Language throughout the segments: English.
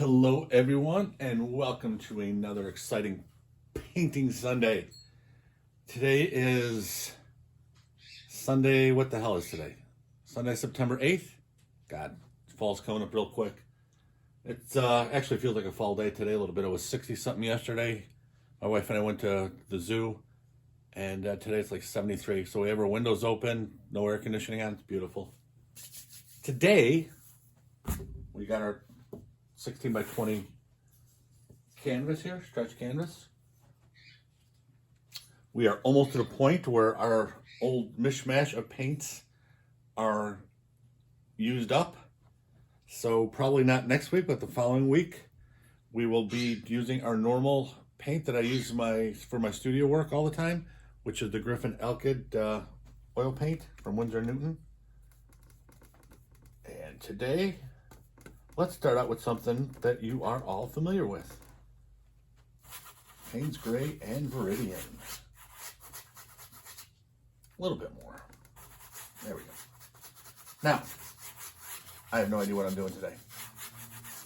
Hello, everyone, and welcome to another exciting painting Sunday. Today is Sunday. What the hell is today? Sunday, September 8th. God, fall's coming up real quick. It's actually feels like a fall day today a little bit. It was 60 something yesterday. My wife and I went to the zoo, and today it's like 73. So we have our windows open, no air conditioning on. It's beautiful. Today, we got our 16 by 20 canvas here, stretch canvas. We are almost to the point where our old mishmash of paints are used up. So probably not next week, but the following week, we will be using our normal paint that I use for my studio work all the time, which is the Griffin Elkid oil paint from Winsor & Newton. And today, let's start out with something that you are all familiar with. Payne's Gray and Viridian. A little bit more. There we go. Now, I have no idea what I'm doing today.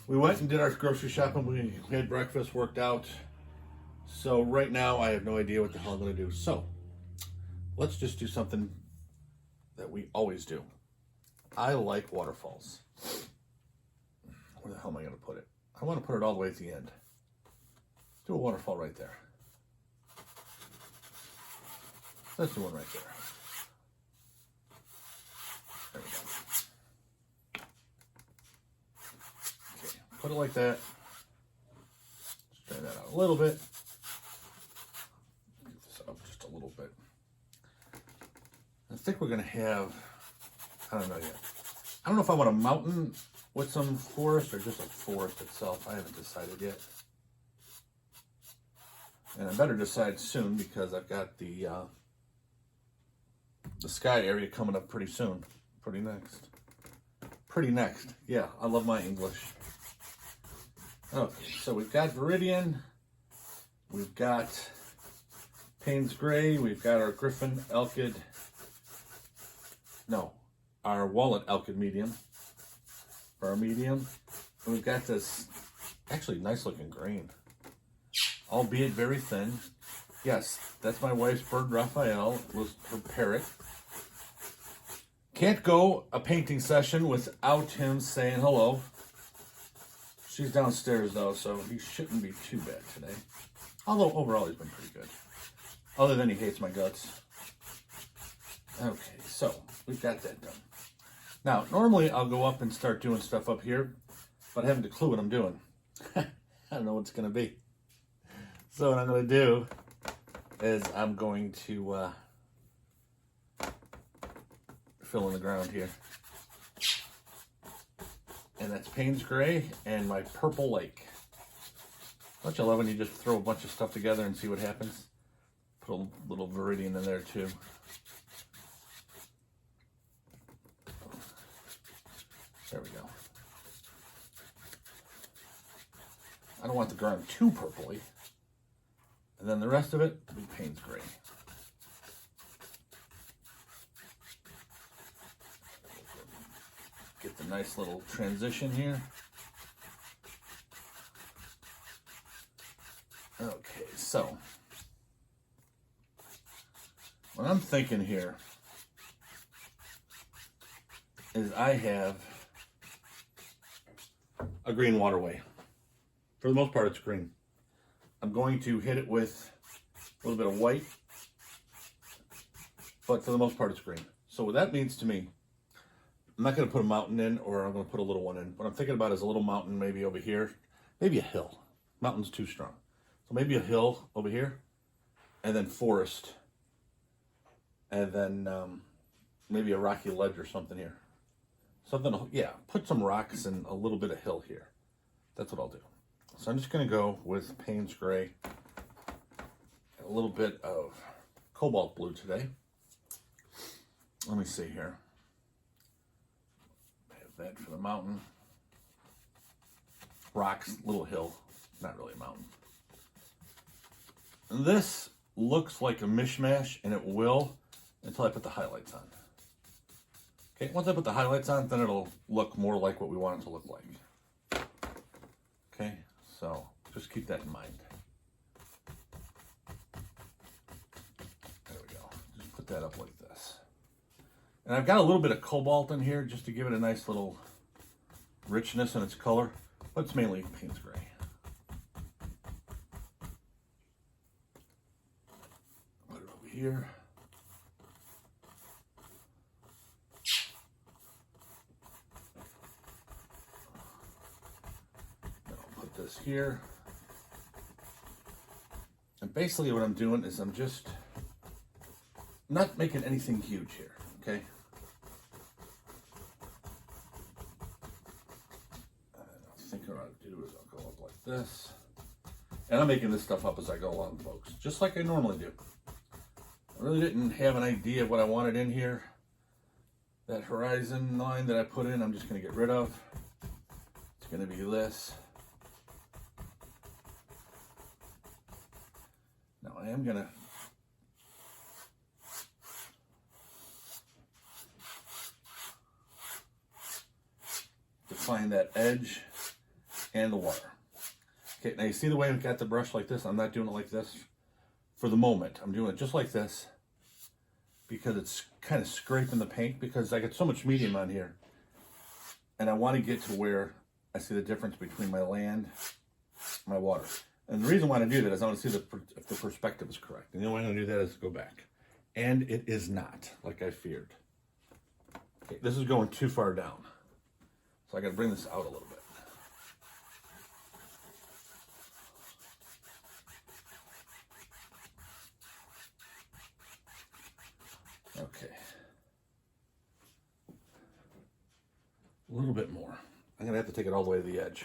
We went and did our grocery shopping. We had breakfast, worked out. So right now, I have no idea what the hell I'm going to do. So, let's just do something that we always do. I like waterfalls. Where the hell am I going to put it? I want to put it all the way at the end. Do a waterfall right there. Let's do one right there. There we go. Okay, put it like that. Straighten that out a little bit. Get this up just a little bit. I think we're going to have, I don't know yet. I don't know if I want a mountain with some forest or just a forest itself. I haven't decided yet. And I better decide soon because I've got the sky area coming up pretty soon. Pretty next. Yeah, I love my English. Okay, so we've got Viridian. We've got Payne's Gray. We've got our Griffin Elkid. No, our Walnut Elkid medium. For our medium. And we've got this actually nice looking green. Albeit very thin. Yes, that's my wife's bird Raphael. Was her parrot. Can't go a painting session without him saying hello. She's downstairs though, so he shouldn't be too bad today. Although overall he's been pretty good. Other than he hates my guts. Okay, so we've got that done. Now, normally I'll go up and start doing stuff up here, but I haven't a clue what I'm doing. I don't know what it's going to be. So what I'm going to do is I'm going to fill in the ground here. And that's Payne's Gray and my Purple Lake. Don't you love when you just throw a bunch of stuff together and see what happens? Put a little Viridian in there too. There we go. I don't want the ground too purpley. And then the rest of it will be Payne's Gray. Get the nice little transition here. Okay, so what I'm thinking here is I have a green waterway. For the most part, it's green. I'm going to hit it with a little bit of white, but for the most part, it's green. So what that means to me, I'm not going to put a mountain in, or I'm going to put a little one in. What I'm thinking about is a little mountain maybe over here, maybe a hill. Mountain's too strong. So maybe a hill over here, and then forest, and then maybe a rocky ledge or something here. Something, yeah, put some rocks and a little bit of hill here. That's what I'll do. So I'm just going to go with Payne's Gray, a little bit of cobalt blue today. Let me see here. I have that for the mountain. Rocks, little hill, not really a mountain. And this looks like a mishmash, and it will until I put the highlights on. Okay, once I put the highlights on, then it'll look more like what we want it to look like. Okay, so just keep that in mind. There we go. Just put that up like this. And I've got a little bit of cobalt in here just to give it a nice little richness in its color, but it's mainly Payne's Gray. Put it over here. Then I'll put this here. And basically what I'm doing is I'm just not making anything huge here, okay? What I'll do is I'll go up like this, and I'm making this stuff up as I go along, folks, just like I normally do. I really didn't have an idea of what I wanted in here. That horizon line that I put in, I'm just going to get rid of. It's going to be this. Now I am going to define that edge and the water. Okay, now you see the way I've got the brush like this? I'm not doing it like this for the moment. I'm doing it just like this because it's kind of scraping the paint because I got so much medium on here. And I want to get to where I see the difference between my land and my water. And the reason why I do that is I want to see if the perspective is correct. And the only way I'm going to do that is go back. And it is not, like I feared. Okay, this is going too far down. So I got to bring this out a little bit. Okay. A little bit more. I'm going to have to take it all the way to the edge.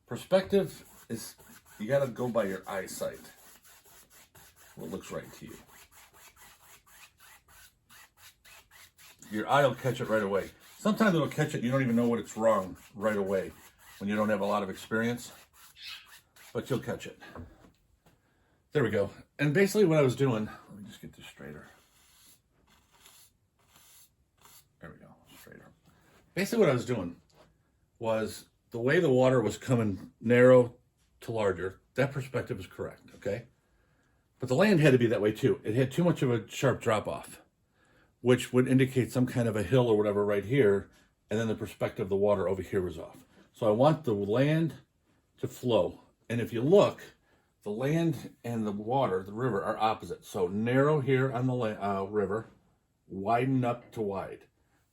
Perspective is, you got to go by your eyesight. What looks right to you. Your eye will catch it right away. Sometimes it'll catch it, you don't even know what it's wrong right away when you don't have a lot of experience, but you'll catch it. There we go. And basically what I was doing, let me just get this straighter. There we go, straighter. Basically what I was doing was the way the water was coming narrow to larger, that perspective is correct, okay? But the land had to be that way too. It had too much of a sharp drop off, which would indicate some kind of a hill or whatever right here, and then the perspective of the water over here was off. So I want the land to flow. And if you look, the land and the water, the river, are opposite. So narrow here on the river, widen up to wide.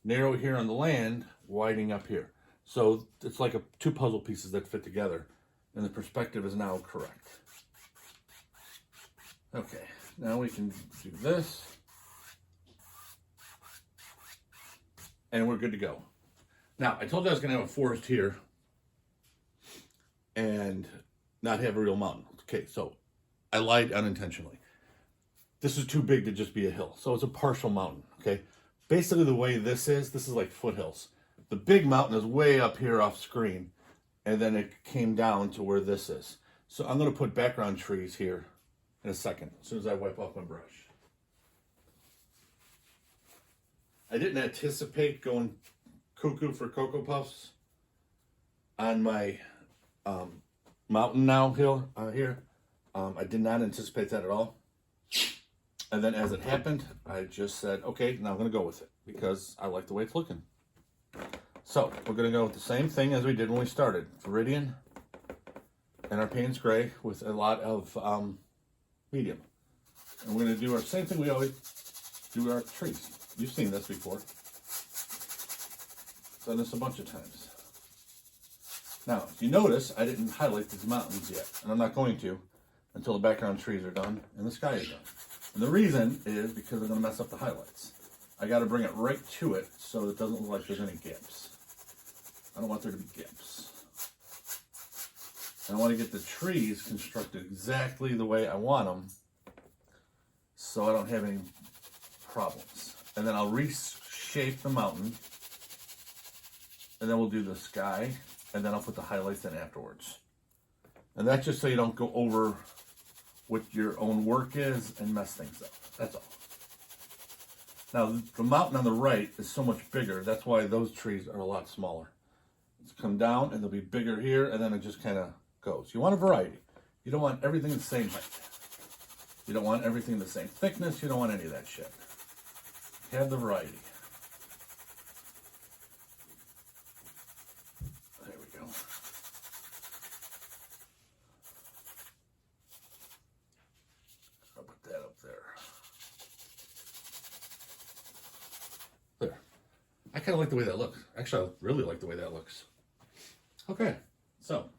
Narrow here on the land, widening up here. So it's like two puzzle pieces that fit together, and the perspective is now correct. Okay, now we can do this. And we're good to go. Now, I told you I was going to have a forest here and not have a real mountain. Okay, so I lied unintentionally. This is too big to just be a hill. So it's a partial mountain, okay? Basically the way this is like foothills. The big mountain is way up here off screen, and then it came down to where this is. So I'm going to put background trees here in a second, as soon as I wipe off my brush. I didn't anticipate going cuckoo for Cocoa Puffs on my mountain now hill here. I did not anticipate that at all. And then as it happened, I just said, okay, now I'm going to go with it because I like the way it's looking. So we're going to go with the same thing as we did when we started. Viridian and our Payne's Gray with a lot of medium. And we're going to do our same thing we always do our trees. You've seen this before. Done this a bunch of times. Now, if you notice, I didn't highlight these mountains yet, and I'm not going to until the background trees are done and the sky is done. And the reason is because I'm going to mess up the highlights. I got to bring it right to it so it doesn't look like there's any gaps. I don't want there to be gaps. And I want to get the trees constructed exactly the way I want them so I don't have any problems. And then I'll reshape the mountain, and then we'll do the sky, and then I'll put the highlights in afterwards. And that's just so you don't go over what your own work is and mess things up. That's all. Now, the mountain on the right is so much bigger. That's why those trees are a lot smaller. It's come down and they'll be bigger here, and then it just kind of goes. You want a variety. You don't want everything the same height. You don't want everything the same thickness. You don't want any of that shit. Have the variety. There we go. I'll put that up there. There. I kind of like the way that looks. Actually, I really like the way that looks. Okay, so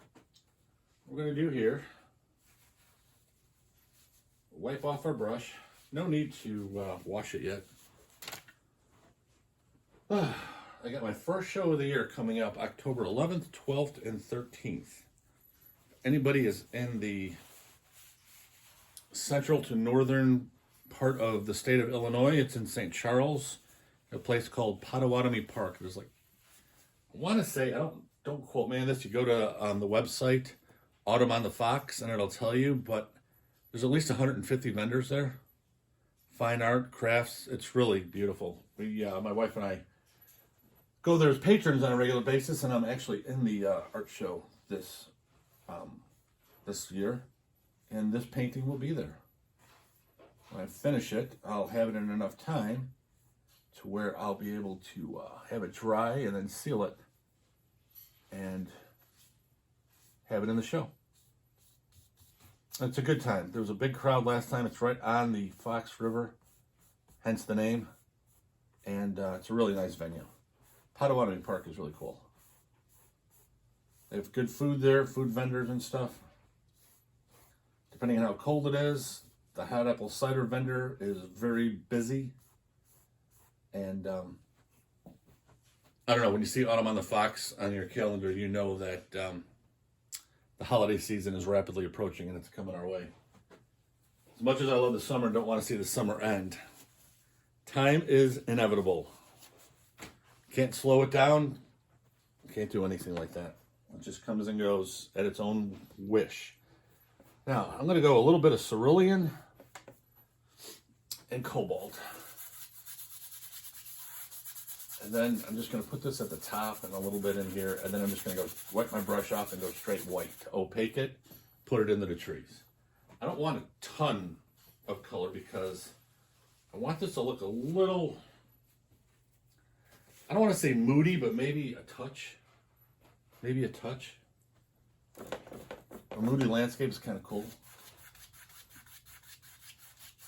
what we're going to do here, wipe off our brush. No need to wash it yet. I got my first show of the year coming up October 11th, 12th, and 13th. If anybody is in the central to northern part of the state of Illinois, it's in St. Charles, a place called Potawatomi Park. There's like, I want to say, don't quote me on this, you go to on the website, Autumn on the Fox, and it'll tell you, but there's at least 150 vendors there. Fine art, crafts, it's really beautiful. My wife and I go there as patrons on a regular basis, and I'm actually in the art show this year, and this painting will be there. When I finish it, I'll have it in enough time to where I'll be able to have it dry and then seal it and have it in the show. It's a good time. There was a big crowd last time. It's right on the Fox River, hence the name, and it's a really nice venue. Potawatomi Park is really cool. They have good food there, food vendors and stuff. Depending on how cold it is, the hot apple cider vendor is very busy. And I don't know, when you see Autumn on the Fox on your calendar, you know that the holiday season is rapidly approaching and it's coming our way. As much as I love the summer and don't want to see the summer end, time is inevitable. Can't slow it down. Can't do anything like that. It just comes and goes at its own wish. Now, I'm going to go a little bit of cerulean and cobalt. And then I'm just going to put this at the top and a little bit in here. And then I'm just going to go wipe my brush off and go straight white. Opaque it, put it into the trees. I don't want a ton of color because I want this to look a little, I don't want to say moody, but maybe a touch. Maybe a touch. A moody landscape is kind of cool.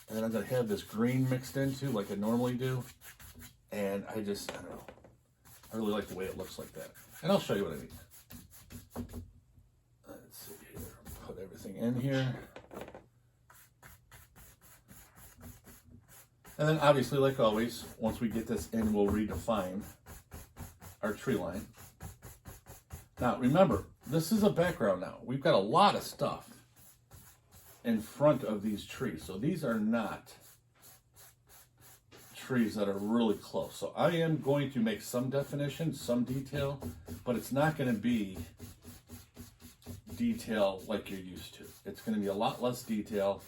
And then I'm going to have this green mixed into like I normally do. And I don't know. I really like the way it looks like that. And I'll show you what I mean. Let's see here. Put everything in here. And then obviously, like always, once we get this in, we'll redefine our tree line. Now, remember, this is a background now. We've got a lot of stuff in front of these trees. So these are not trees that are really close. So I am going to make some definition, some detail, but it's not going to be detail like you're used to. It's going to be a lot less detail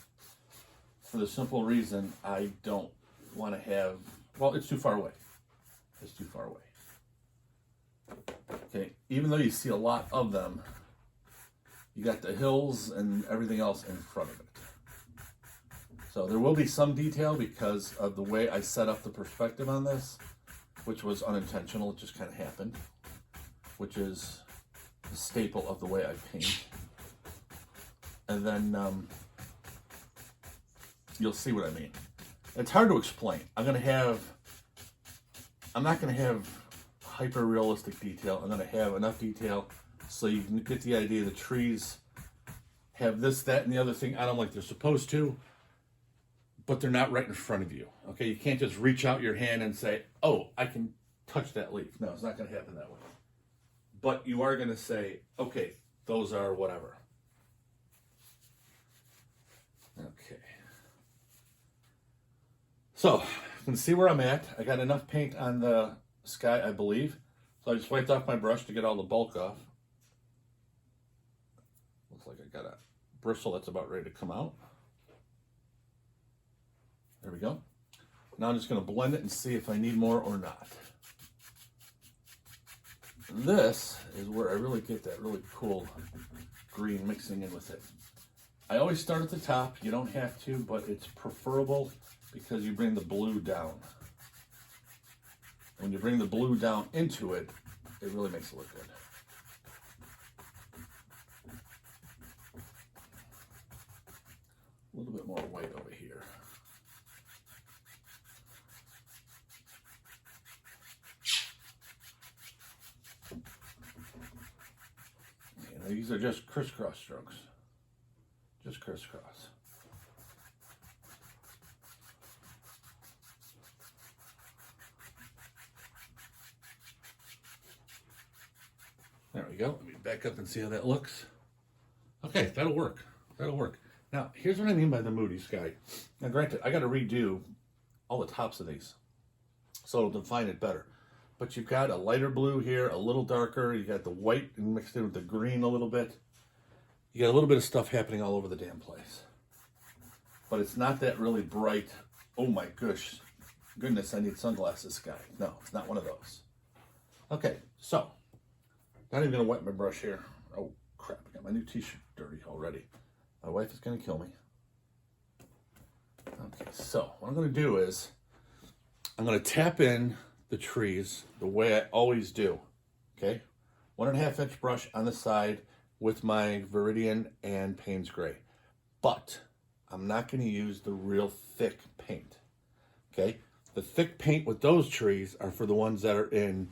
for the simple reason I don't want to have, well, it's too far away. It's too far away. Okay, even though you see a lot of them, you got the hills and everything else in front of it. So there will be some detail because of the way I set up the perspective on this, which was unintentional. It just kind of happened, which is the staple of the way I paint. And then you'll see what I mean. It's hard to explain. I'm not going to have hyper realistic detail. I'm going to have enough detail so you can get the idea. The trees have this, that, and the other thing on them like they're supposed to, but they're not right in front of you. Okay, you can't just reach out your hand and say, oh, I can touch that leaf. No, it's not going to happen that way. But you are going to say, okay, those are whatever. Okay. So, you can see where I'm at. I got enough paint on the sky, I believe. So I just wiped off my brush to get all the bulk off. Looks like I got a bristle that's about ready to come out. There we go. Now I'm just going to blend it and see if I need more or not. this is where I really get that really cool green mixing in with it. I always start at the top. You don't have to, but it's preferable because you bring the blue down. When you bring the blue down into it, it really makes it look good. A little bit more white over here. And these are just crisscross strokes. Just crisscross. There we go. Let me back up and see how that looks. Okay, that'll work. That'll work. Now, here's what I mean by the moody sky. Now, granted, I got to redo all the tops of these so it'll define it better. But you've got a lighter blue here, a little darker. You got the white mixed in with the green a little bit. You got a little bit of stuff happening all over the damn place. But it's not that really bright, oh my goodness, I need sunglasses sky. No, it's not one of those. Okay, so, not even going to wet my brush here. Oh, crap, I got my new t-shirt dirty already. My wife is going to kill me. Okay, so what I'm going to do is I'm going to tap in the trees the way I always do. Okay, 1.5 inch brush on the side with my Viridian and Payne's Gray. But I'm not going to use the real thick paint. Okay, the thick paint with those trees are for the ones that are in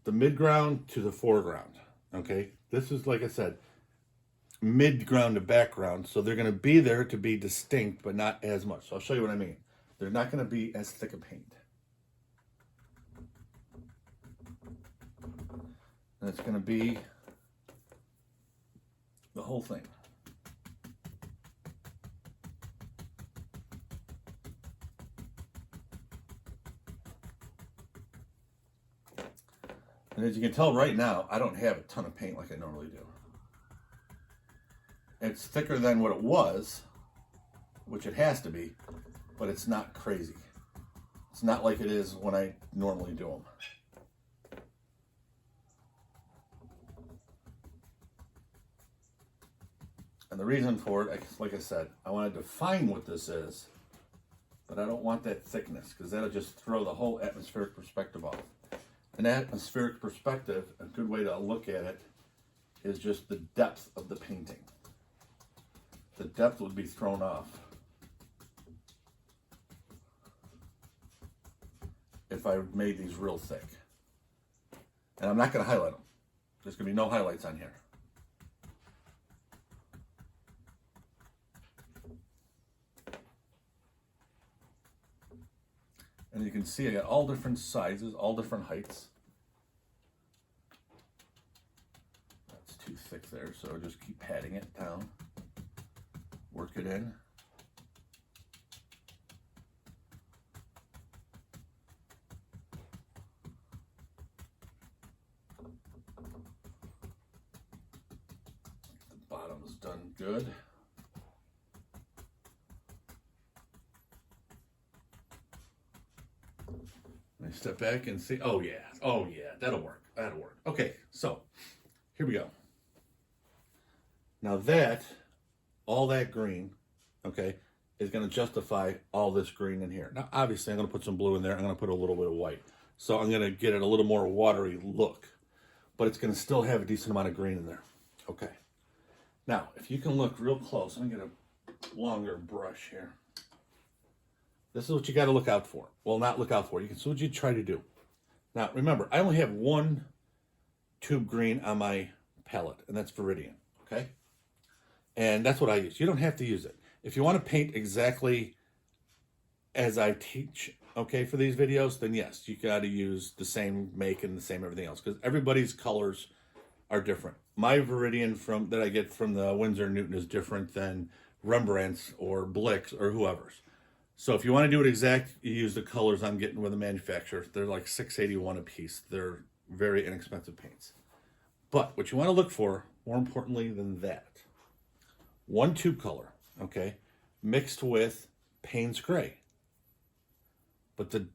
the midground to the foreground. Okay, this is, like I said, midground to background, so they're going to be there to be distinct, but not as much. So I'll show you what I mean. They're not going to be as thick a paint. And it's going to be the whole thing. And as you can tell right now, I don't have a ton of paint like I normally do. It's thicker than what it was, which it has to be, but it's not crazy. It's not like it is when I normally do them. And the reason for it, like I said, I want to define what this is, but I don't want that thickness because that'll just throw the whole atmospheric perspective off. An atmospheric perspective, a good way to look at it, is just the depth of the painting. The depth would be thrown off if I made these real thick. And I'm not going to highlight them. There's going to be no highlights on here. And you can see I got all different sizes, all different heights. That's too thick there, so just keep patting it down. Work it in. The bottom is done good. Let me step back and see. Oh yeah, that'll work. That'll work. Okay, so here we go. Now that, all that green, okay, is going to justify all this green in here. Now, obviously, I'm going to put some blue in there. I'm going to put a little bit of white. So I'm going to get it a little more watery look, but it's going to still have a decent amount of green in there. Okay. Now, if you can look real close, I'm going to get a longer brush here. This is what you got to look out for. Well, not look out for. You can see what you try to do. Now, remember, I only have one tube green on my palette, and that's Viridian, okay? And that's what I use. You don't have to use it. If you want to paint exactly as I teach, okay, for these videos, then yes, you got to use the same make and the same everything else, because everybody's colors are different. My Viridian that I get from the Winsor & Newton is different than Rembrandt's or Blick's or whoever's. So if you want to do it exact, you use the colors I'm getting with the manufacturer. They're like $6.81 a piece. They're very inexpensive paints. But what you want to look for, more importantly than that, one tube color, okay, mixed with Payne's Gray. But the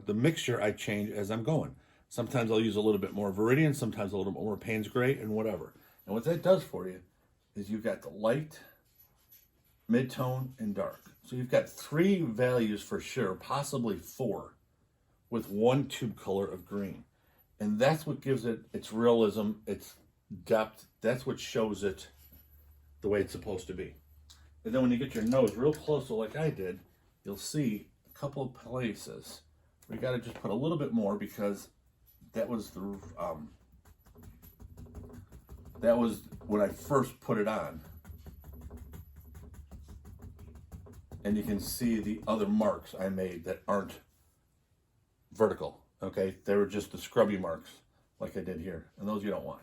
mixture I change as I'm going. Sometimes I'll use a little bit more Viridian, sometimes a little bit more Payne's Gray, and whatever. And what that does for you is you've got the light, mid-tone, and dark. So you've got 3 values for sure, possibly 4, with 1 tube color of green. And that's what gives it its realism, its depth. That's what shows it the way it's supposed to be. And then when you get your nose real close, like I did, you'll see a couple of places where you got to just put a little bit more, because that was when I first put it on. And you can see the other marks I made that aren't vertical, okay? They were just the scrubby marks like I did here, and those you don't want.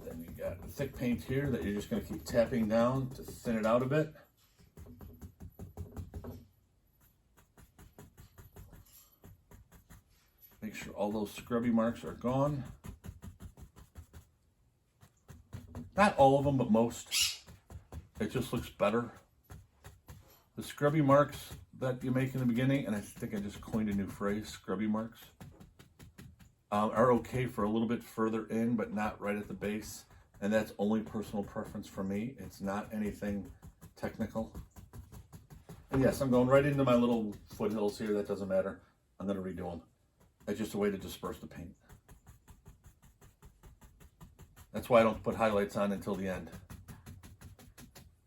Then you got the thick paint here that you're just gonna keep tapping down to thin it out a bit. Make sure all those scrubby marks are gone. Not all of them, but most. It just looks better. The scrubby marks that you make in the beginning, and I think I just coined a new phrase, scrubby marks, are okay for a little bit further in, but not right at the base. And that's only personal preference for me. It's not anything technical. And yes, I'm going right into my little foothills here. That doesn't matter. I'm going to redo them. It's just a way to disperse the paint. That's why I don't put highlights on until the end.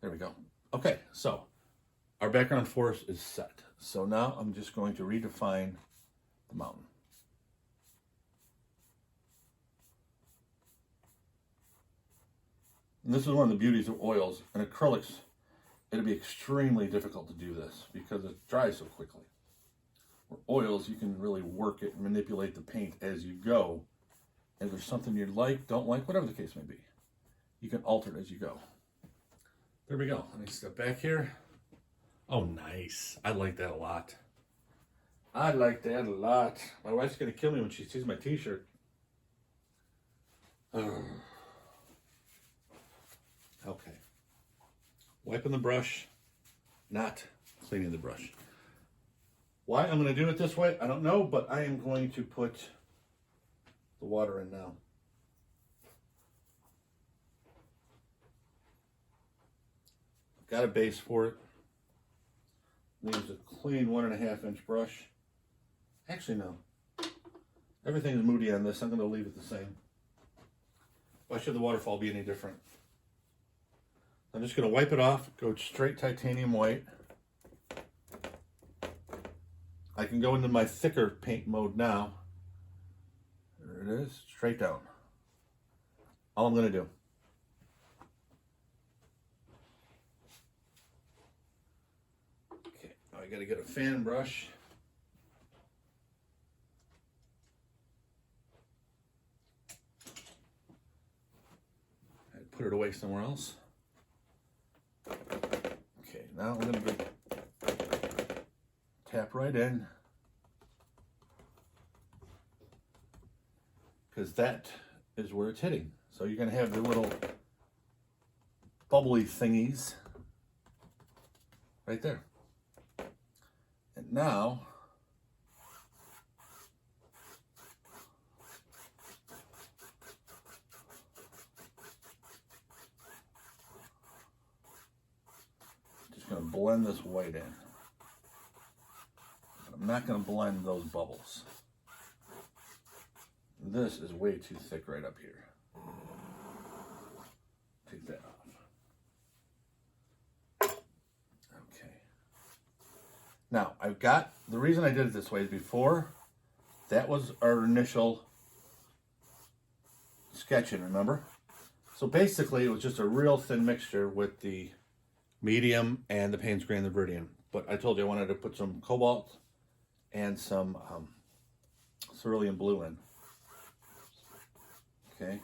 There we go. Okay, so our background forest is set. So now I'm just going to redefine the mountain. And this is one of the beauties of oils. And acrylics, it'll be extremely difficult to do this because it dries so quickly. Where oils, you can really work it and manipulate the paint as you go. And if there's something you like, don't like, whatever the case may be, you can alter it as you go. There we go. Let me step back here. Oh, nice. I like that a lot. I like that a lot. My wife's going to kill me when she sees my t-shirt. Okay. Wiping the brush, not cleaning the brush. Why I'm going to do it this way, I don't know, but I am going to put the water in now. I've got a base for it. Use a clean 1.5 inch brush. Actually, no. Everything's moody on this. I'm going to leave it the same. Why should the waterfall be any different? I'm just going to wipe it off, go straight titanium white. I can go into my thicker paint mode now. There it is, straight down. All I'm going to do. Okay, now I got to get a fan brush. I'd put it away somewhere else. Okay, now I'm going to tap right in, because that is where it's hitting. So you're going to have the little bubbly thingies right there. And now just going to blend this white in. I'm not going to blend those bubbles. This is way too thick right up here. Take that off. Okay. Now, I've got, the reason I did it this way is before, that was our initial sketching, remember? So basically, it was just a real thin mixture with the medium and the Payne's Gray and the Viridian. But I told you I wanted to put some cobalt and some cerulean blue in. Okay.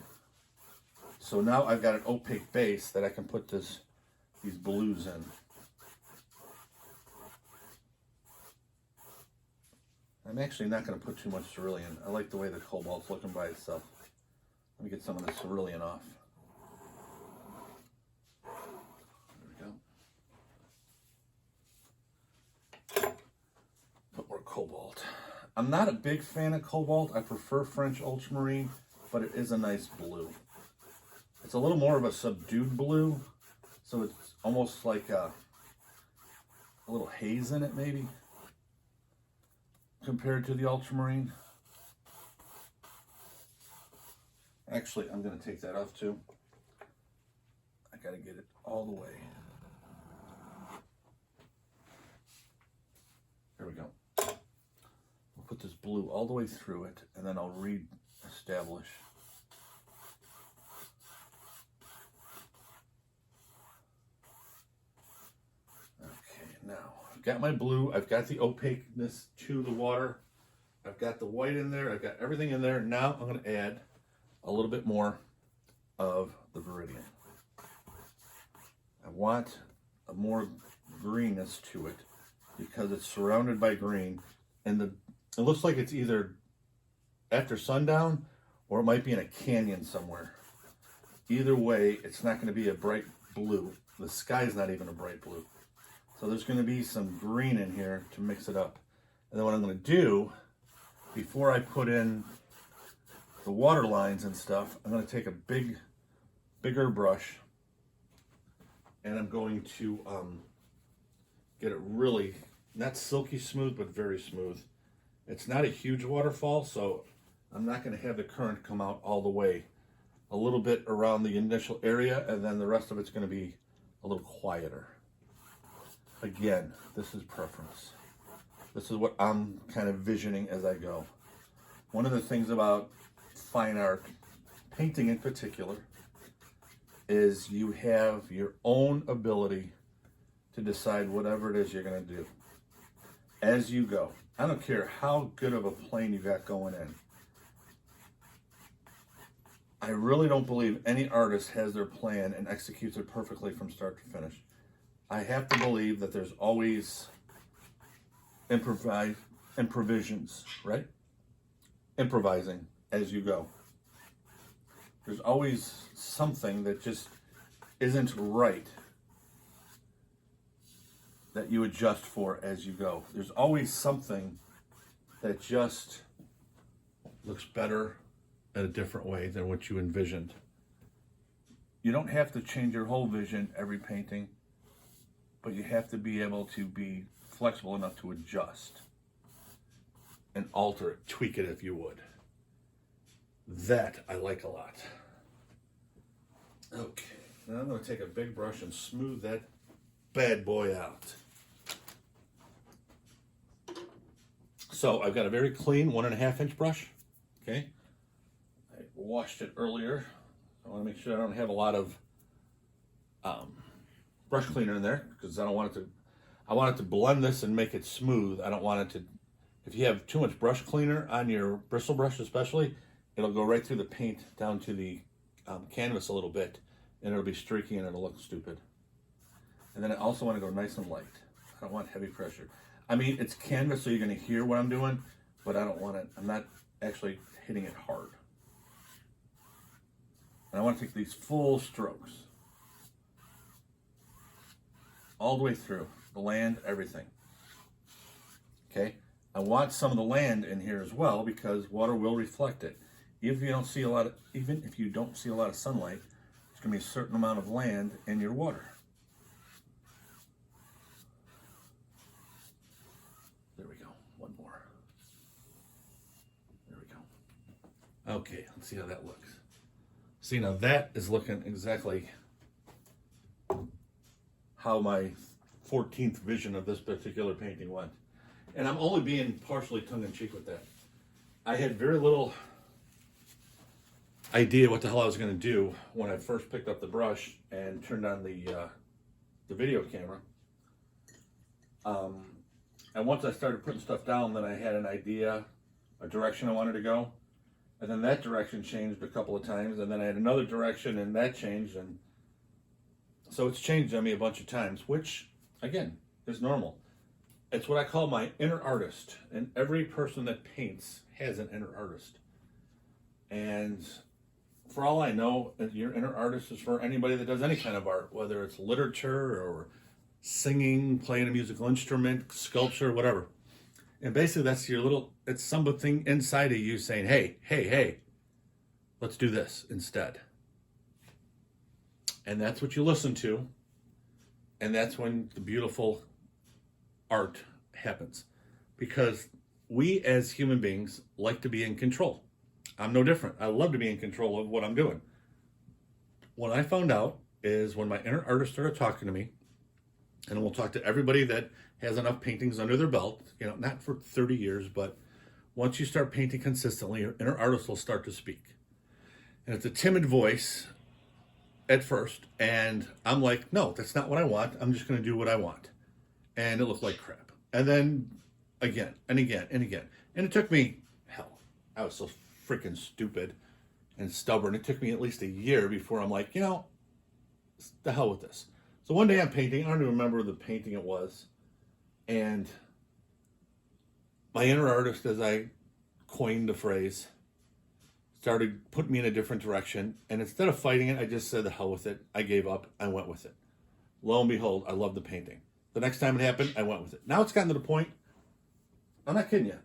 So now I've got an opaque base that I can put these blues in. I'm actually not going to put too much cerulean. I like the way the cobalt's looking by itself. Let me get some of the cerulean off. Cobalt. I'm not a big fan of cobalt. I prefer French ultramarine, but it is a nice blue. It's a little more of a subdued blue, so it's almost like a little haze in it maybe, compared to the ultramarine. Actually, I'm going to take that off too. I got to get it all the way. There we go. I'll put this blue all the way through it, and then I'll re-establish. Okay, now I've got my blue. I've got the opaqueness to the water. I've got the white in there. I've got everything in there. Now I'm going to add a little bit more of the Viridian. I want a more greenness to it because it's surrounded by green, and it looks like it's either after sundown or it might be in a canyon somewhere. Either way, it's not going to be a bright blue. The sky's not even a bright blue. So there's going to be some green in here to mix it up. And then what I'm going to do, before I put in the water lines and stuff, I'm going to take a bigger brush, and I'm going to get it really, not silky smooth, but very smooth. It's not a huge waterfall, so I'm not going to have the current come out all the way. A little bit around the initial area, and then the rest of it's going to be a little quieter. Again, this is preference. This is what I'm kind of visioning as I go. One of the things about fine art, painting in particular, is you have your own ability to decide whatever it is you're going to do as you go. I don't care how good of a plane you got going in. I really don't believe any artist has their plan and executes it perfectly from start to finish. I have to believe that there's always improvisions, right? Improvising as you go. There's always something that just isn't right that you adjust for as you go. There's always something that just looks better in a different way than what you envisioned. You don't have to change your whole vision every painting, but you have to be able to be flexible enough to adjust and alter it, tweak it if you would. That I like a lot. Okay, now I'm going to take a big brush and smooth that bad boy out. So I've got a very clean 1.5 inch brush. Okay, I washed it earlier. I want to make sure I don't have a lot of brush cleaner in there because I don't want it to. I want it to blend this and make it smooth. I don't want it to. If you have too much brush cleaner on your bristle brush, especially, it'll go right through the paint down to the canvas a little bit, and it'll be streaky and it'll look stupid. And then I also want to go nice and light. I don't want heavy pressure. I mean, it's canvas, so you're going to hear what I'm doing, but I don't want it. I'm not actually hitting it hard. And I want to take these full strokes all the way through the land, everything. Okay, I want some of the land in here as well because water will reflect it. Even if you don't see a lot of sunlight, there's going to be a certain amount of land in your water. There we go. One more. There we go. Okay, let's see how that looks. See, now that is looking exactly how my 14th vision of this particular painting went. And I'm only being partially tongue-in-cheek with that. I had very little idea what the hell I was going to do when I first picked up the brush and turned on the video camera. And once I started putting stuff down, then I had an idea, a direction I wanted to go. And then that direction changed a couple of times, and then I had another direction, and that changed, and so it's changed on me a bunch of times, which, again, is normal. It's what I call my inner artist, and every person that paints has an inner artist. And for all I know, your inner artist is for anybody that does any kind of art, whether it's literature or singing, playing a musical instrument, sculpture, whatever. And basically that's your little, it's something inside of you saying, hey, let's do this instead. And that's what you listen to. And that's when the beautiful art happens. Because we as human beings like to be in control. I'm no different. I love to be in control of what I'm doing. What I found out is when my inner artist started talking to me, and we'll talk to everybody that has enough paintings under their belt, not for 30 years, but once you start painting consistently, your inner artist will start to speak. And it's a timid voice at first, and I'm like, no, that's not what I want. I'm just going to do what I want. And it looked like crap. And then again and again and again. And it took me, hell, I was so freaking stupid and stubborn. It took me at least a year before I'm like, the hell with this. So one day I'm painting. I don't even remember the painting it was. And my inner artist, as I coined the phrase, started putting me in a different direction. And instead of fighting it, I just said the hell with it. I gave up. I went with it. Lo and behold, I love the painting. The next time it happened, I went with it. Now it's gotten to the point, I'm not kidding you.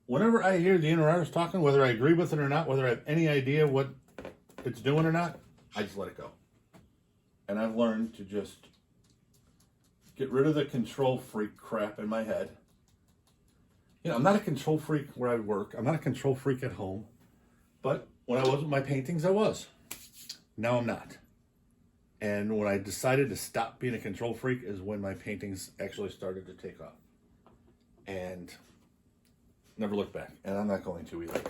Whenever I hear the inner artist talking, whether I agree with it or not, whether I have any idea what it's doing or not, I just let it go. And I've learned to just get rid of the control freak crap in my head. I'm not a control freak where I work. I'm not a control freak at home. But when I was with my paintings, I was. Now I'm not. And when I decided to stop being a control freak is when my paintings actually started to take off. And never look back. And I'm not going to either.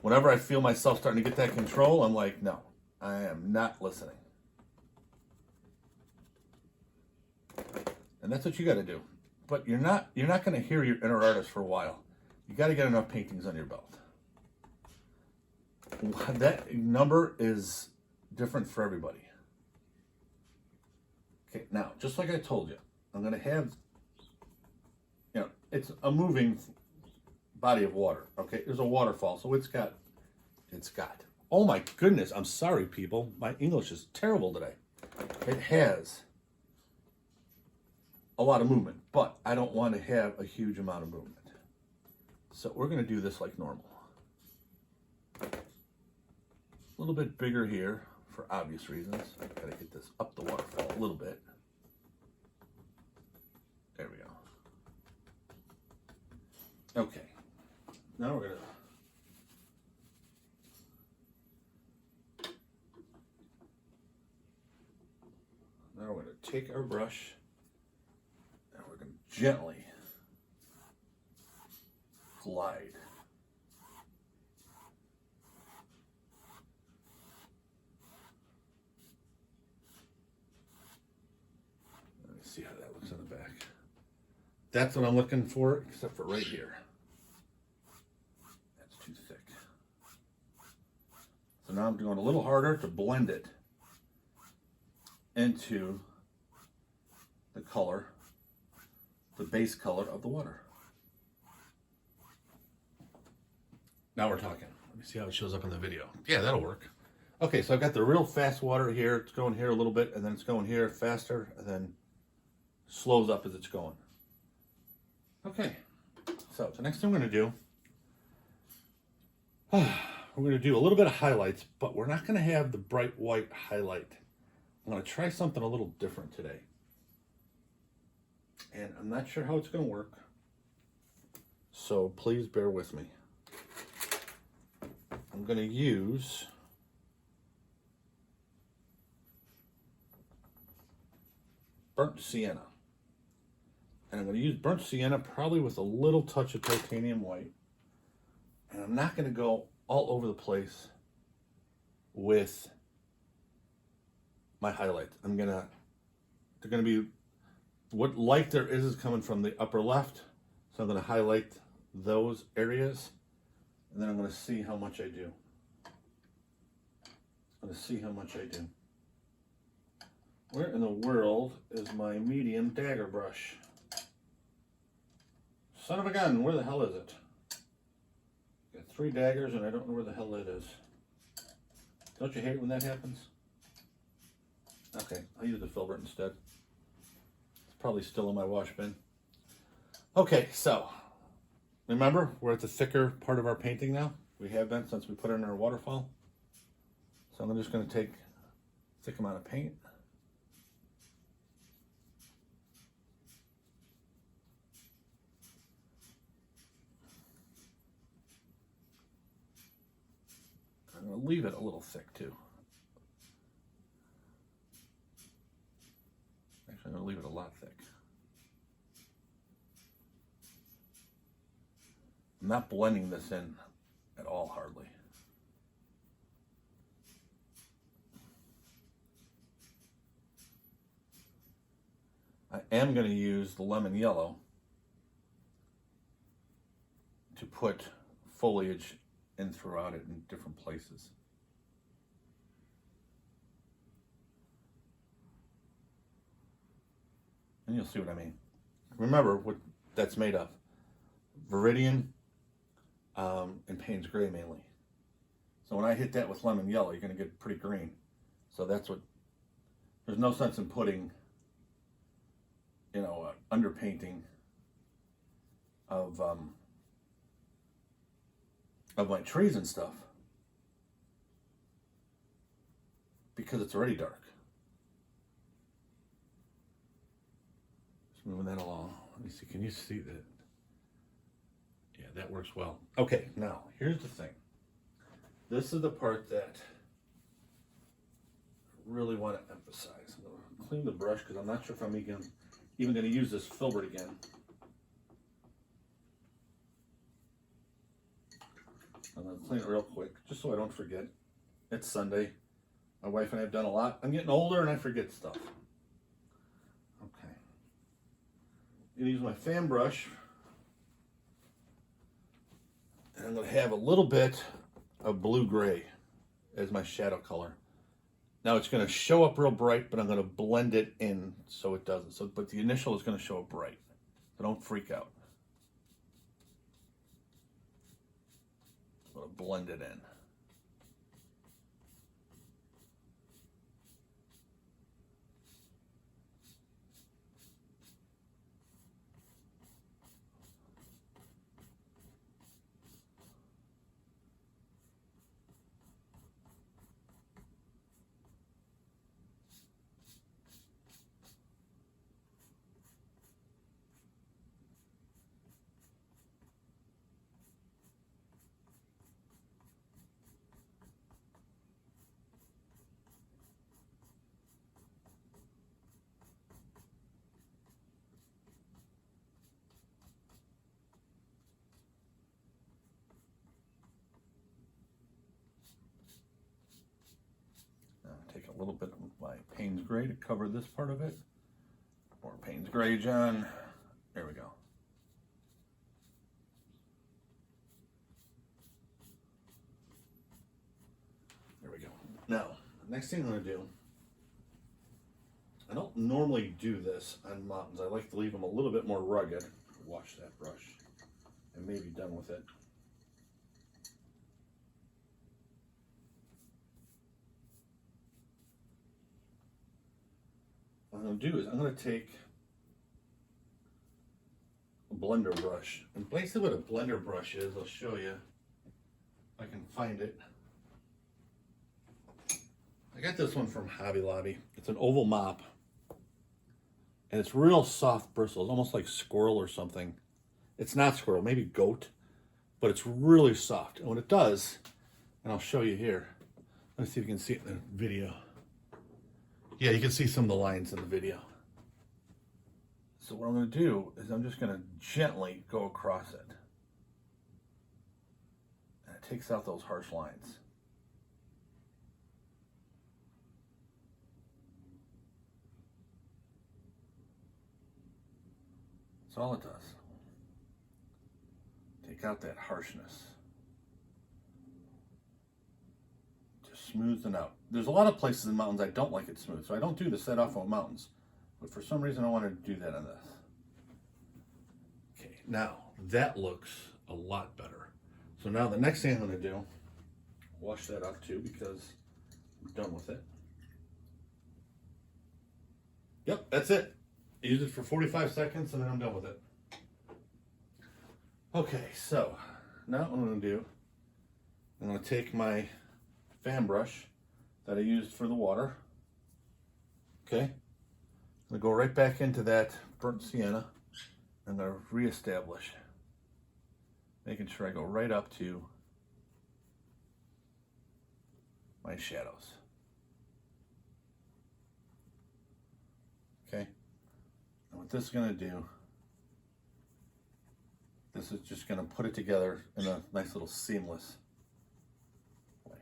Whenever I feel myself starting to get that control, I'm like, no, I am not listening. And that's what you got to do. But you're not going to hear your inner artist for a while. You got to get enough paintings on your belt. That number is different for everybody. Okay, now, just like I told you, I'm going to have, it's a moving body of water, okay? There's a waterfall, so it's got, oh my goodness, I'm sorry, people. My English is terrible today. It has a lot of movement, but I don't want to have a huge amount of movement. So we're going to do this like normal. A little bit bigger here for obvious reasons. I got to get this up the waterfall a little bit. There we go. Okay. Now we're going to take our brush and we're going to gently glide. Let me see how that looks on the back. That's what I'm looking for, except for right here. That's too thick. So now I'm doing a little harder to blend it into the color, the base color of the water. Now we're talking. Let me see how it shows up in the video. Yeah, that'll work. Okay, so I've got the real fast water here. It's going here a little bit, and then it's going here faster, and then slows up as it's going. Okay, so the next thing we're going to do, we're going to do a little bit of highlights, but we're not going to have the bright white highlight. I'm going to try something a little different today. And I'm not sure how it's going to work, so please bear with me. I'm going to use burnt sienna. And I'm going to use burnt sienna probably with a little touch of titanium white. And I'm not going to go all over the place with my highlights. they're going to be, what light there is coming from the upper left. So I'm going to highlight those areas. And then I'm going to see how much I do. Where in the world is my medium dagger brush? Son of a gun, where the hell is it? Got 3 daggers and I don't know where the hell it is. Don't you hate it when that happens? Okay, I'll use the filbert instead. It's probably still in my wash bin. Okay, so Remember, we're at the thicker part of our painting now. We have been since we put it in our waterfall. So I'm just going to take a thick amount of paint. I'm going to leave it a little thick too. Actually, I'm going to leave it a lot thick. I'm not blending this in at all, hardly. I am going to use the lemon yellow to put foliage in throughout it in different places. And you'll see what I mean. Remember what that's made of. Viridian and Payne's Gray mainly. So when I hit that with lemon yellow, you're going to get pretty green. So that's what, there's no sense in putting, underpainting of my trees and stuff because it's already dark. Just moving that along. Let me see, can you see that? Yeah, that works well. Okay, now, here's the thing. This is the part that I really want to emphasize. I'm going to clean the brush because I'm not sure if I'm even going to use this filbert again. I'm going to clean it real quick, just so I don't forget. It's Sunday. My wife and I have done a lot. I'm getting older and I forget stuff. Okay. I'm going to use my fan brush. And I'm going to have a little bit of blue-gray as my shadow color. Now it's going to show up real bright, but I'm going to blend it in so it doesn't. But the initial is going to show up bright. So don't freak out. I'm going to blend it in. Take a little bit of my Payne's Gray to cover this part of it. More Payne's Gray, John. There we go. There we go. Now, the next thing I'm going to do, I don't normally do this on mountains. I like to leave them a little bit more rugged. Wash that brush and maybe done with it. What I'm going to do is I'm going to take a blender brush. And basically what a blender brush is, I'll show you if I can find it. I got this one from Hobby Lobby. It's an oval mop. And it's real soft bristles, almost like squirrel or something. It's not squirrel, maybe goat. But it's really soft. And what it does, and I'll show you here. Let's see if you can see it in the video. Yeah, you can see some of the lines in the video. So what I'm going to do is I'm just going to gently go across it. And it takes out those harsh lines. That's all it does. Take out that harshness. Smooth and out. There's a lot of places in mountains I don't like it smooth, so I don't do the set off on mountains. But for some reason I wanted to do that on this. Okay, now that looks a lot better. So now the next thing I'm going to do, wash that off too because I'm done with it. Yep, that's it. Use it for 45 seconds and then I'm done with it. Okay, so now what I'm going to do, I'm going to take my fan brush that I used for the water. Okay, I'm going to go right back into that burnt sienna. I'm going to reestablish, making sure I go right up to my shadows. Okay, and what this is going to do, this is just going to put it together in a nice little seamless way.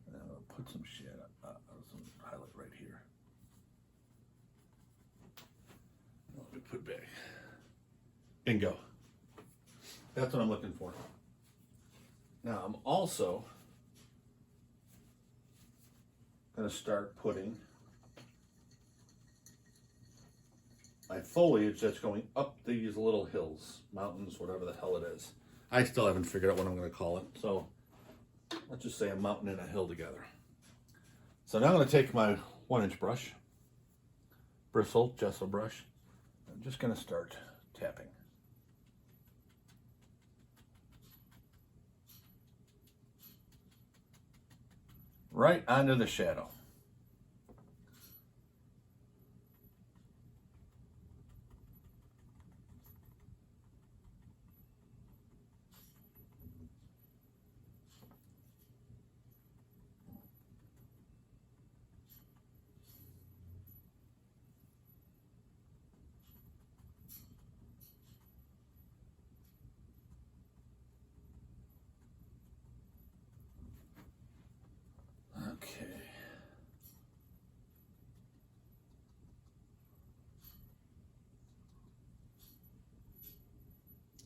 And I'll put some some highlight right here. Let me put back. Bingo. That's what I'm looking for. Now I'm also going to start putting my foliage that's going up these little hills, mountains, whatever the hell it is. I still haven't figured out what I'm going to call it. So let's just say a mountain and a hill together. So now I'm going to take my 1-inch brush, bristle gesso brush. I'm just going to start tapping. Right onto the shadow. Okay.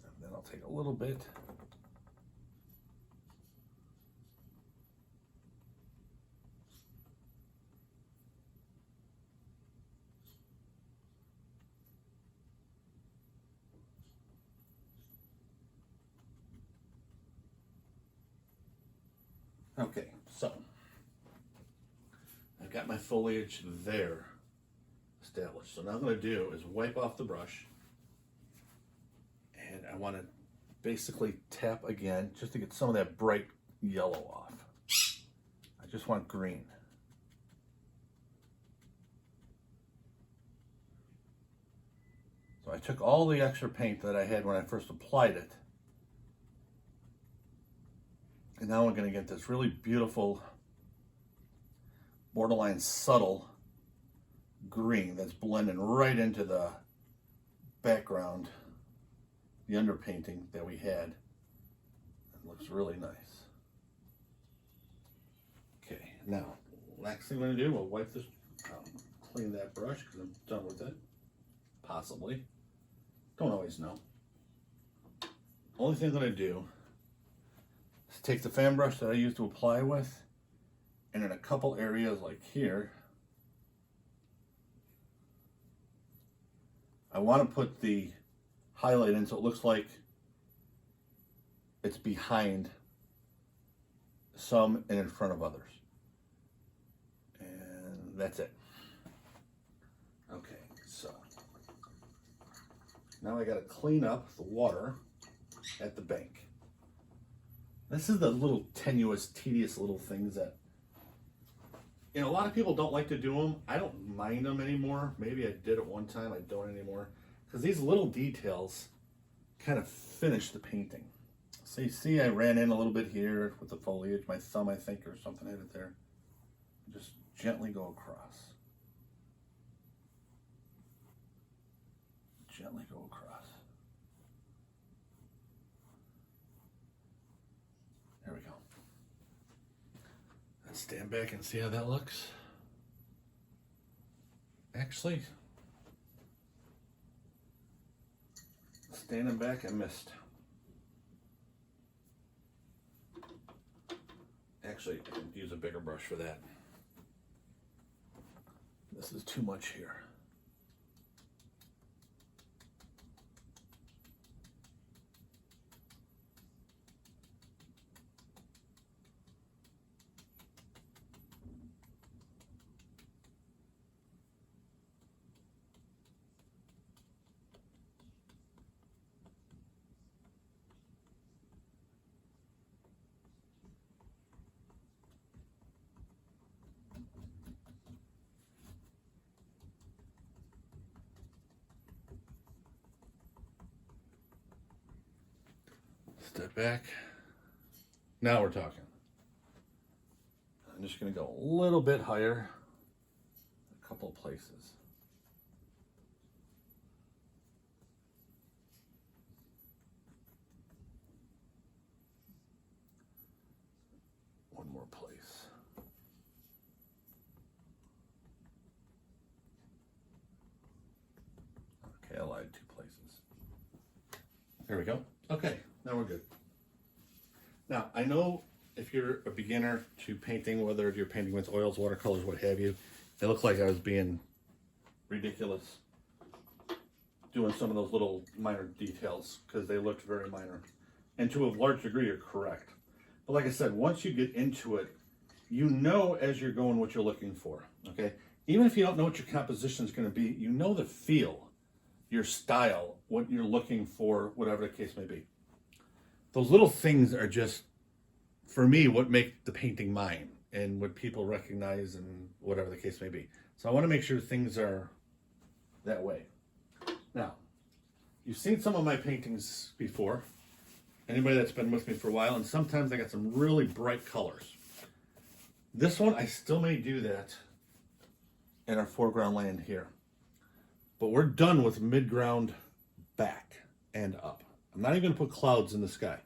And then I'll take a little bit. Okay, so I've got my foliage there established. So now what I'm going to do is wipe off the brush, and I want to basically tap again just to get some of that bright yellow off. I just want green. So I took all the extra paint that I had when I first applied it, and now I'm going to get this really beautiful, borderline subtle green that's blending right into the background, the underpainting that we had. It looks really nice. Okay, now, next thing I'm going to do, we'll wipe this, clean that brush because I'm done with it. Possibly. Don't always know. Only thing I'm going to do is take the fan brush that I used to apply with, and in a couple areas like here, I want to put the highlight in so it looks like it's behind some and in front of others. And that's it. Okay, so now I got to clean up the water at the bank. This is the little tenuous, tedious little things that, you know, a lot of people don't like to do them. I don't mind them anymore. Maybe I did it one time, I don't anymore. Because these little details kind of finish the painting. So you see I ran in a little bit here with the foliage, my thumb I think or something hit it there. Just gently go across. Gently go across. There we go. Let's stand back and see how that looks. Actually, standing back, I missed. Actually, I could use a bigger brush for that. This is too much here. Step back. Now we're talking. I'm just going to go a little bit higher, a couple of places. One more place. Okay, I lied, 2 places. There we go. Okay, now we're good. Now, I know if you're a beginner to painting, whether you're painting with oils, watercolors, what have you, it looked like I was being ridiculous doing some of those little minor details because they looked very minor. And to a large degree, you're correct. But like I said, once you get into it, you know as you're going what you're looking for, okay? Even if you don't know what your composition is going to be, you know the feel, your style, what you're looking for, whatever the case may be. Those little things are just, for me, what make the painting mine and what people recognize and whatever the case may be. So I want to make sure things are that way. Now, you've seen some of my paintings before. Anybody that's been with me for a while, and sometimes I got some really bright colors. This one, I still may do that in our foreground land here. But we're done with mid-ground back and up. I'm not even going to put clouds in the sky.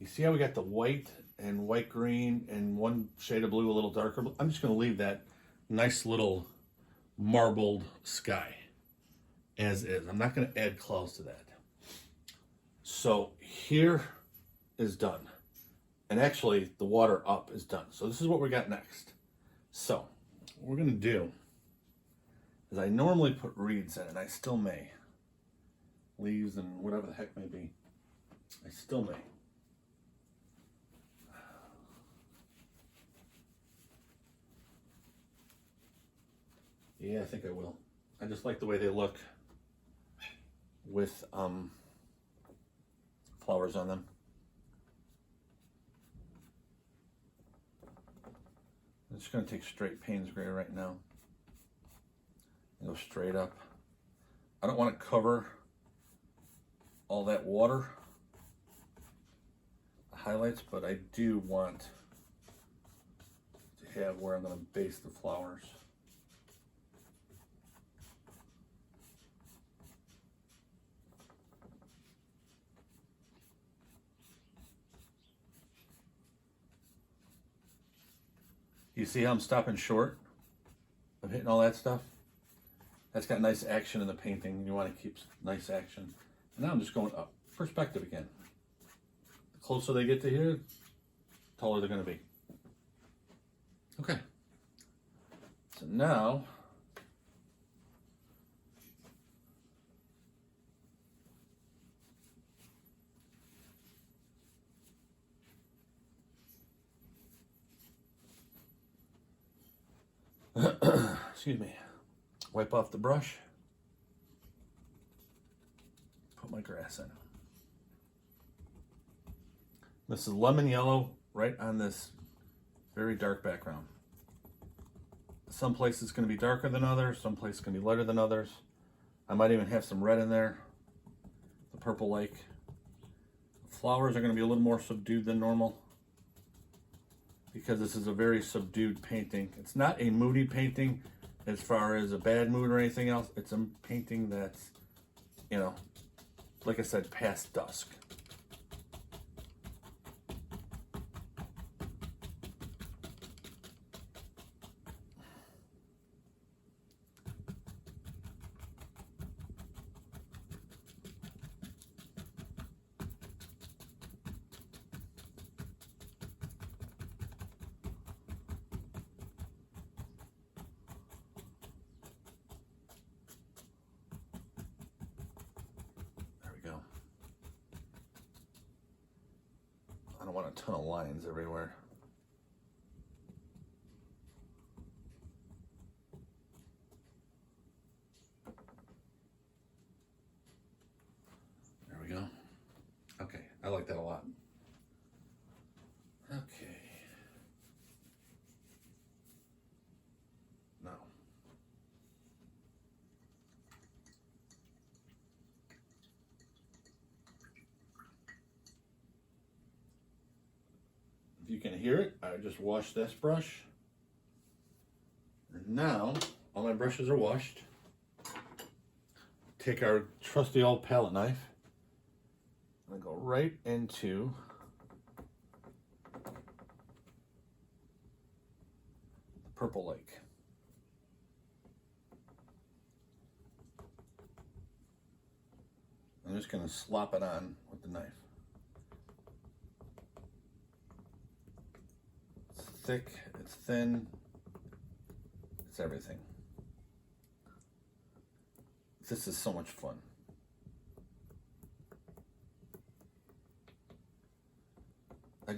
You see how we got the white and white green and one shade of blue a little darker? I'm just going to leave that nice little marbled sky as is. I'm not going to add clouds to that. So here is done. And actually the water up is done. So this is what we got next. So what we're going to do is I normally put reeds in it, and I still may. Leaves and whatever the heck may be. I still may. Yeah, I think I will. I just like the way they look with flowers on them. I'm just going to take straight Payne's Gray right now. Go straight up. I don't want to cover all that water, the highlights, but I do want to have where I'm going to base the flowers. You see how I'm stopping short of hitting all that stuff? That's got nice action in the painting. You want to keep nice action. And now I'm just going up. Perspective again. The closer they get to here, the taller they're going to be. Okay. So now, excuse me. Wipe off the brush, put my grass in. This is lemon yellow right on this very dark background. Some places it's going to be darker than others, some places it's going to be lighter than others. I might even have some red in there, the purple lake. The flowers are going to be a little more subdued than normal because this is a very subdued painting. It's not a moody painting as far as a bad mood or anything else. It's a painting that's, you know, like I said, past dusk. I don't want a ton of lines everywhere. There we go. Okay, I like that a lot. Okay. Now. If you can hear it, I just washed this brush. And now, all my brushes are washed. Take our trusty old palette knife. I'm gonna go right into the Purple Lake. I'm just gonna slop it on with the knife. It's thick, it's thin, it's everything. This is so much fun. I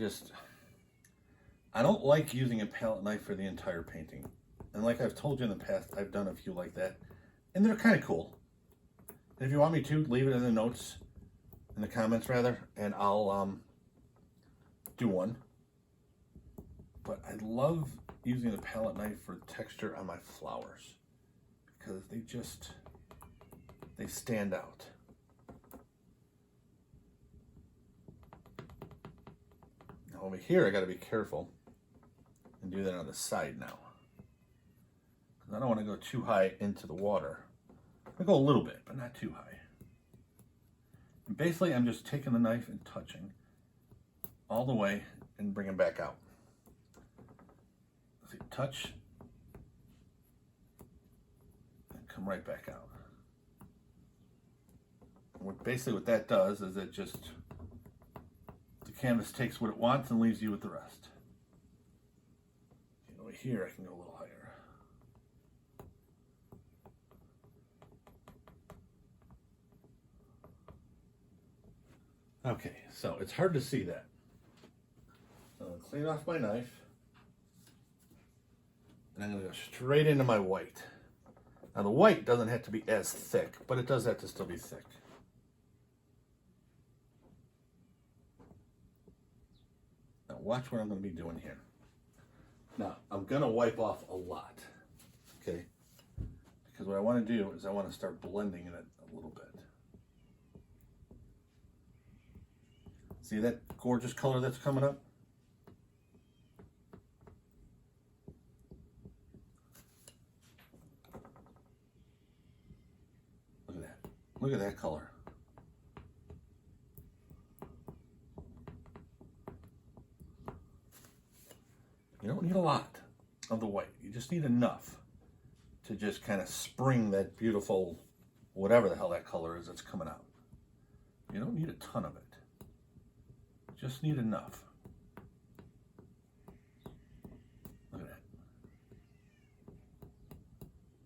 don't like using a palette knife for the entire painting. And like I've told you in the past, I've done a few like that. And they're kind of cool. And if you want me to, leave it in the notes, in the comments rather, and I'll do one. But I love using the palette knife for texture on my flowers because they stand out. Now over here, I got to be careful and do that on the side now. Because I don't want to go too high into the water. I go a little bit, but not too high. And basically, I'm just taking the knife and touching all the way and bringing back out. See, touch and come right back out. Basically what that does is the canvas takes what it wants and leaves you with the rest. Over here I can go a little higher. Okay, so it's hard to see that. So I'm going to clean off my knife. And I'm going to go straight into my white. Now the white doesn't have to be as thick, but it does have to still be thick. Now watch what I'm going to be doing here. Now I'm going to wipe off a lot, okay? Because what I want to do is I want to start blending in it a little bit. See that gorgeous color that's coming up? Look at that. Look at that color. You don't need a lot of the white. You just need enough to just kind of spring that beautiful, whatever the hell that color is that's coming out. You don't need a ton of it. You just need enough. Look at that.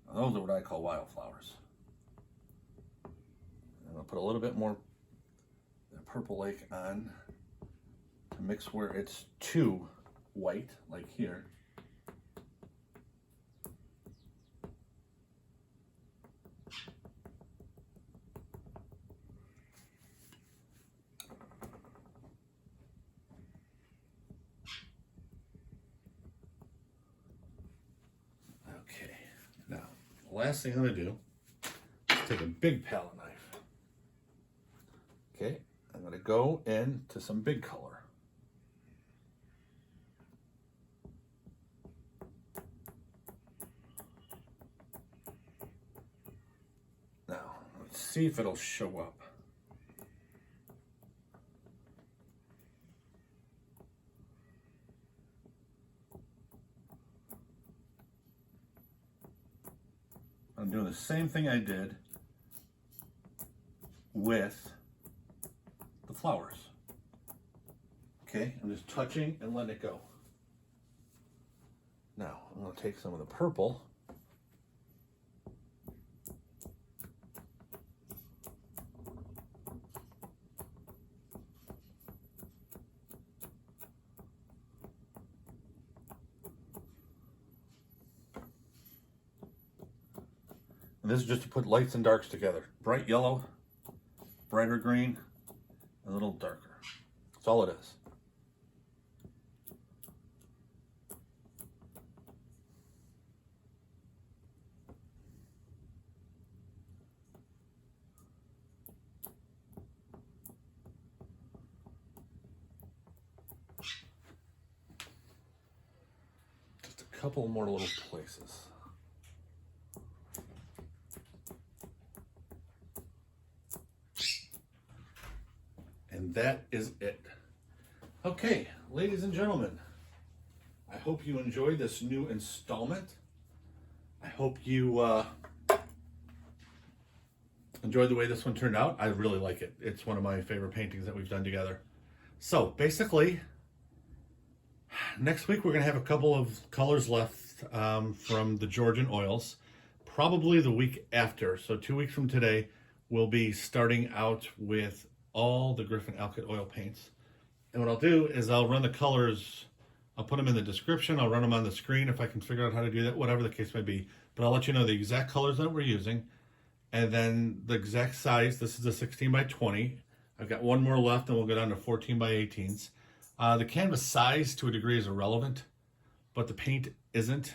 Now those are what I call wildflowers. I'm going to put a little bit more Purple Lake on to mix where it's too white, like here. Okay, now the last thing I'm going to do is take a big palette knife. Okay, I'm going to go into some big color. Now, let's see if it'll show up. I'm doing the same thing I did with the flowers. Okay, I'm just touching and letting it go. Now, I'm going to take some of the purple. And this is just to put lights and darks together. Bright yellow, brighter green, and a little darker. That's all it is. couple more little places. And that is it. Okay, ladies and gentlemen, I hope you enjoyed this new installment. I hope you enjoyed the way this one turned out. I really like it. It's one of my favorite paintings that we've done together. So basically, next week we're going to have a couple of colors left from the Georgian oils. Probably the week after, so 2 weeks from today, we'll be starting out with all the Griffin Alkyd oil paints. And what I'll do is I'll run the colors, I'll put them in the description, I'll run them on the screen if I can figure out how to do that, whatever the case may be. But I'll let you know the exact colors that we're using, and then the exact size. This is a 16 by 20. I've got one more left, and we'll go down to 14 by 18s. The canvas size to a degree is irrelevant, but the paint isn't.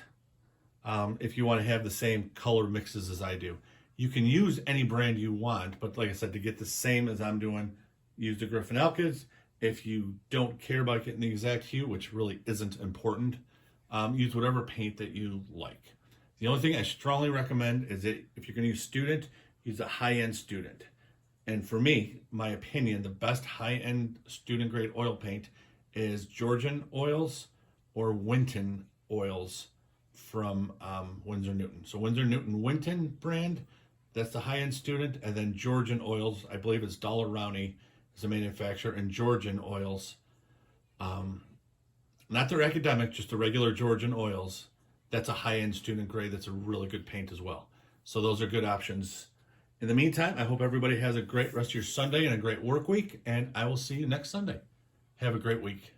If you want to have the same color mixes as I do. You can use any brand you want, but like I said, to get the same as I'm doing, use the Griffin Alkyds. If you don't care about getting the exact hue, which really isn't important, use whatever paint that you like. The only thing I strongly recommend is that if you're going to use Student, use a high-end Student. And for me, my opinion, the best high-end student grade oil paint is Georgian oils or Winton oils from Winsor Newton. So Winsor Newton Winton brand, that's the high-end Student, and then Georgian oils, I believe it's Dollar Rowney is the manufacturer, and Georgian oils, not their academic, just the regular Georgian oils. That's a high-end student grade. That's a really good paint as well. So those are good options. In the meantime, I hope everybody has a great rest of your Sunday and a great work week, and I will see you next Sunday. Have a great week.